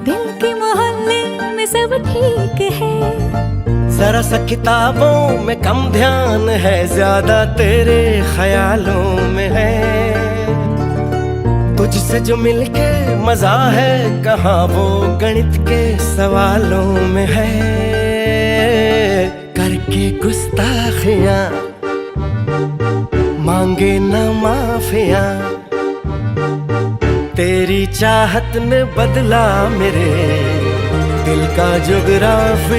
दिल के मोहल्ले में सब ठीक है। जरा सा किताबों में कम ध्यान है, ज्यादा तेरे ख्यालों में है। तुझसे जो मिलके मजा है, कहाँ वो गणित के सवालों में है। करके गुस्ताखियां मांगे न माफियां, तेरी चाहत ने बदला मेरे दिल का जुगराफिया।